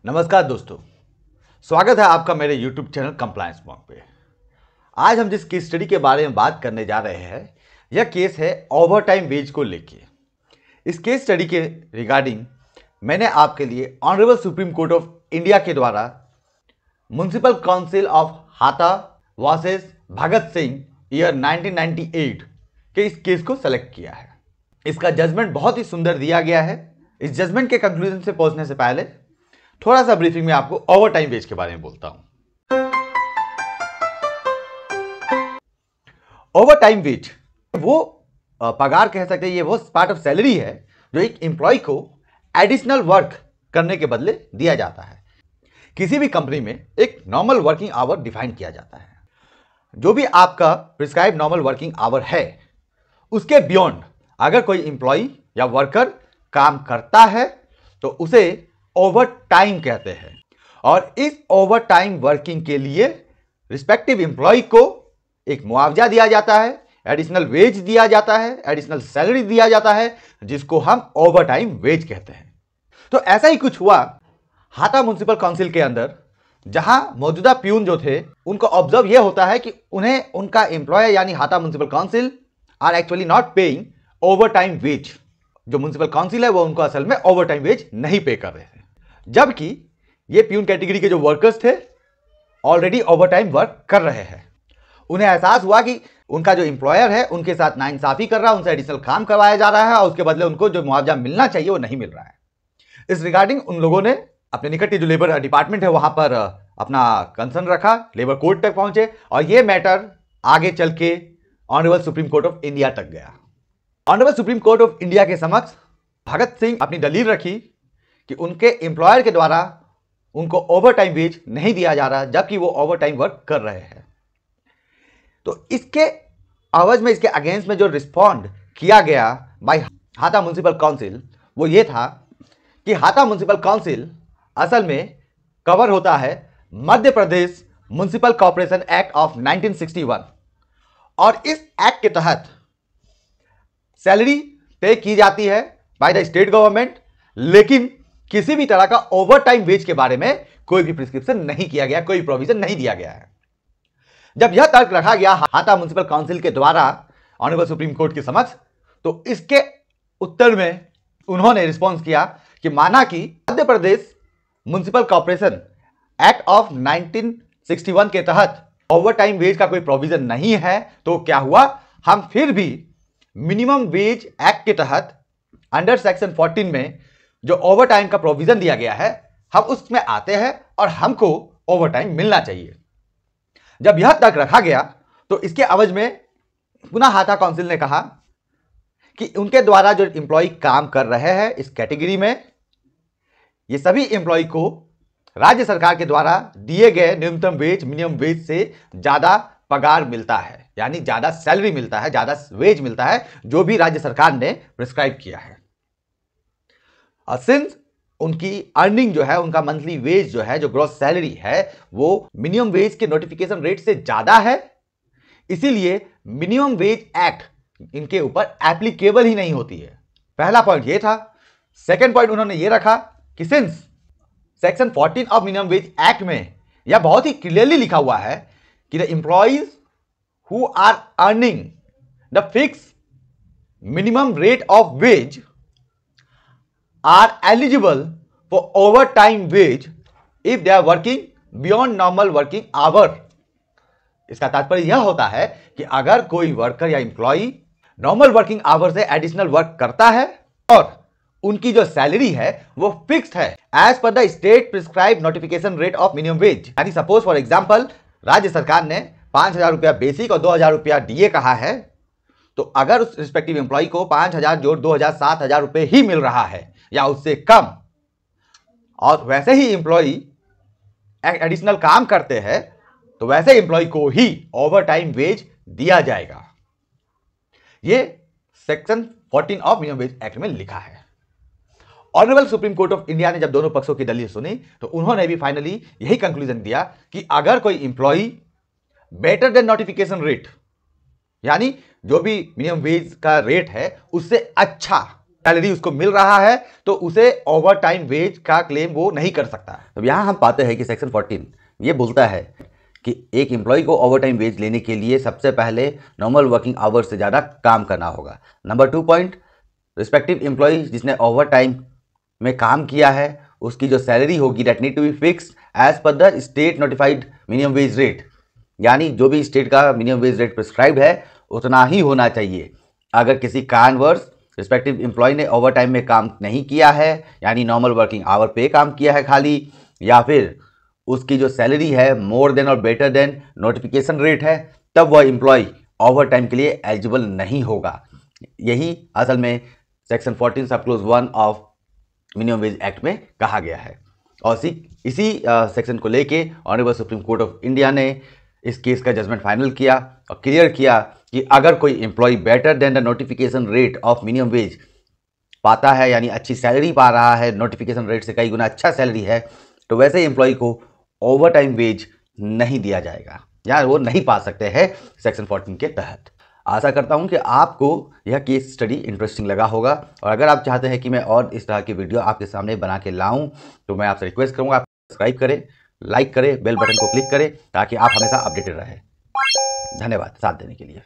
नमस्कार दोस्तों, स्वागत है आपका मेरे YouTube चैनल कंप्लायंस मॉक पे। आज हम जिस केस स्टडी के बारे में बात करने जा रहे हैं, यह केस है ओवरटाइम वेज को लेके। इस केस स्टडी के रिगार्डिंग मैंने आपके लिए honourable supreme court of India के द्वारा म्युनिसिपल काउंसिल ऑफ हाता वर्सेस भगत सिंह ईयर 1998 के इस केस को सेलेक्ट किया है। इसका जजमेंट बहुत ही सुंदर दिया गया है। इस जजमेंट के कंक्लूजन से पहुंचने से पहले थोड़ा सा ब्रीफिंग में आपको ओवरटाइम वेज के बारे में बोलता हूं। ओवरटाइम वेज वो पगार कह सकते हैं, ये वो पार्ट ऑफ सैलरी है जो एक एम्प्लॉय को एडिशनल वर्क करने के बदले दिया जाता है। किसी भी कंपनी में एक नॉर्मल वर्किंग आवर डिफाइन किया जाता है। जो भी आपका प्रिस्क्राइब नॉर्मल वर्किंग आवर है, उसके बियॉन्ड अगर कोई एम्प्लॉय या वर्कर काम करता है तो उसे ओवर टाइम कहते हैं। और इस ओवर टाइम वर्किंग के लिए रिस्पेक्टिव एम्प्लॉय को एक मुआवजा दिया जाता है, एडिशनल वेज दिया जाता है, एडिशनल सैलरी दिया जाता है, जिसको हम ओवर टाइम वेज कहते हैं। तो ऐसा ही कुछ हुआ हाता म्युनिसिपल काउंसिल के अंदर, जहां मौजूदा प्यून जो थे उनको ऑब्जर्व यह होता है कि उन्हें उनका एम्प्लॉयर यानी Hata municipal council are actually not paying over time wage. जो म्युनिसिपल काउंसिल है वो उनको असल में ओवर टाइम वेज नहीं पे कर रहे थे, जबकि ये प्यून कैटेगरी के जो वर्कर्स थे ऑलरेडी ओवर टाइम वर्क कर रहे हैं। उन्हें एहसास हुआ कि उनका जो एम्प्लॉयर है उनके साथ नाइंसाफी कर रहा है, उनसे एडिशनल काम करवाया जा रहा है और उसके बदले उनको जो मुआवजा मिलना चाहिए वो नहीं मिल रहा है। इस रिगार्डिंग उन लोगों ने अपने निकट के जो लेबर डिपार्टमेंट है वहां पर अपना कंसर्न रखा, लेबर कोर्ट तक पहुंचे और यह मैटर आगे चल के honourable supreme court of India तक गया। Honourable supreme court of India के समक्ष भगत सिंह अपनी दलील रखी कि उनके एम्प्लॉयर के द्वारा उनको ओवर टाइम वेज नहीं दिया जा रहा, जबकि वो ओवर टाइम वर्क कर रहे हैं। तो इसके आवाज में, इसके अगेंस्ट में जो रिस्पॉन्ड किया गया बाय हाता म्युनिसिपल काउंसिल वो ये था कि हाता म्युनिसिपल काउंसिल असल में कवर होता है Madhya Pradesh municipal corporation act of 1961 और इस एक्ट के तहत सैलरी पे की जाती है बाय द स्टेट गवर्नमेंट, लेकिन किसी भी तरह का ओवर टाइम वेज के बारे में कोई भी प्रिस्क्रिप्शन नहीं किया गया, कोई प्रोविजन नहीं दिया गया है। जब यह तर्क रखा गया हाता म्युनिसिपल काउंसिल के द्वारा ऑनरेबल सुप्रीम कोर्ट के समक्ष, तो इसके उत्तर में उन्होंने रिस्पॉन्स किया कि माना कि Madhya Pradesh municipal corporation act of 1961 के तहत ओवर टाइम वेज का कोई प्रोविजन नहीं है, तो क्या हुआ, हम फिर भी मिनिमम वेज एक्ट के तहत अंडर सेक्शन 14 में जो ओवर टाइम का प्रोविजन दिया गया है हम उसमें आते हैं और हमको ओवर टाइम मिलना चाहिए। जब यह तक रखा गया तो इसके अवज में पुनः हाता काउंसिल ने कहा कि उनके द्वारा जो एम्प्लॉय काम कर रहे हैं इस कैटेगरी में, ये सभी एम्प्लॉय को राज्य सरकार के द्वारा दिए गए न्यूनतम वेज, मिनिमम वेज से ज्यादा पगार मिलता है, यानी ज्यादा सैलरी मिलता है, ज्यादा वेज मिलता है जो भी राज्य सरकार ने प्रिस्क्राइब किया है। सिंस उनकी अर्निंग जो है, उनका मंथली वेज जो है, जो ग्रॉस सैलरी है, वो मिनिमम वेज के नोटिफिकेशन रेट से ज्यादा है, इसीलिए मिनिमम वेज एक्ट इनके ऊपर एप्लीकेबल ही नहीं होती है। पहला पॉइंट ये था। सेकंड पॉइंट उन्होंने ये रखा कि since section 14 of minimum wage act में यह बहुत ही क्लियरली लिखा हुआ है कि the employees who are earning the fix minimum rate of wage are eligible for overtime wage if they are working beyond normal working hour। इसका तात्पर्य यह होता है कि अगर कोई वर्कर या एम्प्लॉय नॉर्मल वर्किंग आवर से एडिशनल वर्क करता है और उनकी जो सैलरी है वो फिक्स्ड है as per the state prescribe notification rate of minimum wage. यानी सपोज फॉर एग्जांपल राज्य सरकार ने 5,000 रुपया बेसिक और 2,000 रुपया डीए कहा है, तो अगर उस रिस्पेक्टिव एम्प्लॉय को 5,000 जोड़ 2,000 7,000 रुपए ही मिल रहा है या उससे कम, और वैसे ही एम्प्लॉय एडिशनल काम करते हैं, तो वैसे एम्प्लॉय को ही ओवर टाइम वेज दिया जाएगा। यह section 14 of minimum wage act में लिखा है। Honourable supreme court of India ने जब दोनों पक्षों की दलील सुनी तो उन्होंने भी फाइनली यही कंक्लूजन दिया कि अगर कोई employee better than notification rate, यानी जो भी मिनिमम वेज का रेट है उससे अच्छा सैलरी उसको मिल रहा है तो उसे ओवर टाइम वेज का क्लेम वो नहीं कर सकता। तो यहां हम पाते हैं कि सेक्शन 14 ये बोलता है कि एक एम्प्लॉय को ओवर टाइम वेज लेने के लिए सबसे पहले नॉर्मल वर्किंग आवर्स से ज़्यादा काम करना होगा। नंबर 2 पॉइंट, रिस्पेक्टिव एम्प्लॉय जिसने ओवर टाइम में काम किया है उसकी जो सैलरी होगी that need to be fixed as per the state notified minimum wage rate, यानी जो भी स्टेट का मिनिमम वेज रेट प्रिस्क्राइब्ड है उतना ही होना चाहिए। अगर किसी कारणवश रिस्पेक्टिव एम्प्लॉय ने ओवर टाइम में काम नहीं किया है, यानी नॉर्मल वर्किंग आवर पे काम किया है खाली, या फिर उसकी जो सैलरी है मोर देन और बेटर देन नोटिफिकेशन रेट है, तब वह एम्प्लॉय ओवर टाइम के लिए एलिजिबल नहीं होगा। यही असल में सेक्शन 14 सब close 1 of minimum wage act में कहा गया है। और इसी सेक्शन को लेके honourable supreme court of India ने इस केस का जजमेंट फाइनल किया और क्लियर किया कि अगर कोई employee better than the notification rate of minimum wage पाता है, यानी अच्छी सैलरी पा रहा है, नोटिफिकेशन रेट से कई गुना अच्छा सैलरी है, तो वैसे एम्प्लॉय को ओवर टाइम वेज नहीं दिया जाएगा या वो नहीं पा सकते हैं सेक्शन 14 के तहत। आशा करता हूं कि आपको यह केस स्टडी इंटरेस्टिंग लगा होगा, और अगर आप चाहते हैं कि मैं और इस तरह की वीडियो आपके सामने बना के लाऊं तो मैं आपसे रिक्वेस्ट करूंगा आप सब्सक्राइब करें, लाइक करें, बेल बटन को क्लिक करें ताकि आप हमेशा अपडेटेड रहें। धन्यवाद साथ देने के लिए।